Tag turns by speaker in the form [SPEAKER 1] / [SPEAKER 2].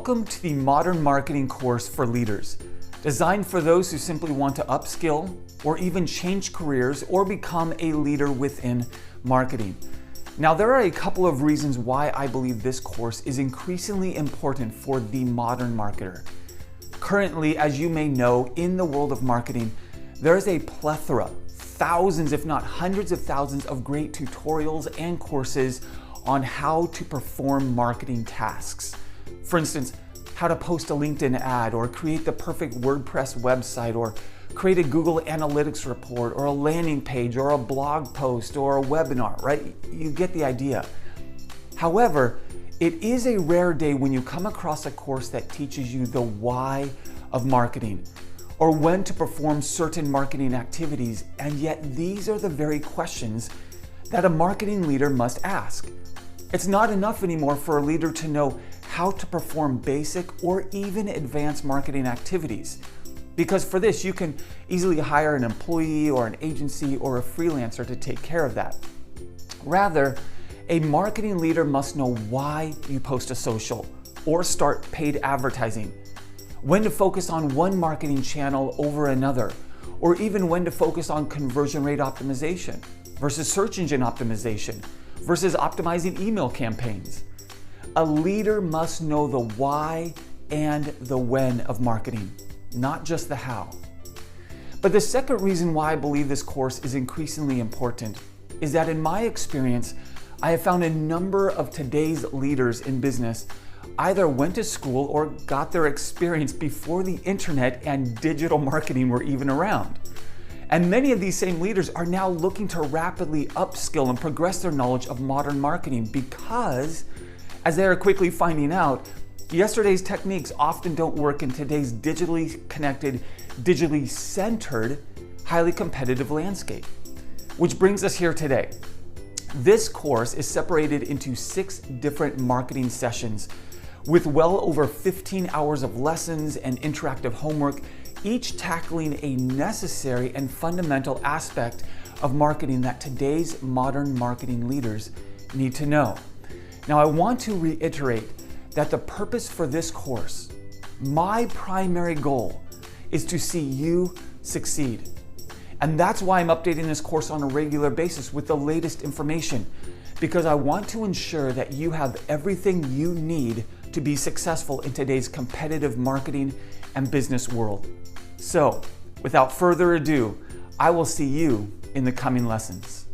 [SPEAKER 1] Welcome to the Modern Marketing course for leaders, designed for those who simply want to upskill or even change careers or become a leader within marketing. Now, there are a couple of reasons why I believe this course is increasingly important for the modern marketer. Currently, as you may know, in the world of marketing, there is a plethora, thousands if not hundreds of thousands of great tutorials and courses on how to perform marketing tasks. For instance, how to post a LinkedIn ad or create the perfect WordPress website or create a Google Analytics report or a landing page or a blog post or a webinar, right? You get the idea. However, it is a rare day when you come across a course that teaches you the why of marketing or when to perform certain marketing activities, and yet these are the very questions that a marketing leader must ask. It's not enough anymore for a leader to know how to perform basic or even advanced marketing activities, because for this you can easily hire an employee or an agency or a freelancer to take care of that. Rather, a marketing leader must know why you post a social or start paid advertising, when to focus on one marketing channel over another, or even when to focus on conversion rate optimization versus search engine optimization versus optimizing email campaigns. A leader must know the why and the when of marketing, not just the how. But the second reason why I believe this course is increasingly important is that in my experience, I have found a number of today's leaders in business either went to school or got their experience before the internet and digital marketing were even around. And many of these same leaders are now looking to rapidly upskill and progress their knowledge of modern marketing because, as they are quickly finding out, yesterday's techniques often don't work in today's digitally connected, digitally centered, highly competitive landscape. Which brings us here today. This course is separated into 6 different marketing sessions with well over 15 hours of lessons and interactive homework, each tackling a necessary and fundamental aspect of marketing that today's modern marketing leaders need to know. Now, I want to reiterate that the purpose for this course, my primary goal, is to see you succeed. And that's why I'm updating this course on a regular basis with the latest information, because I want to ensure that you have everything you need to be successful in today's competitive marketing and business world. So, without further ado, I will see you in the coming lessons.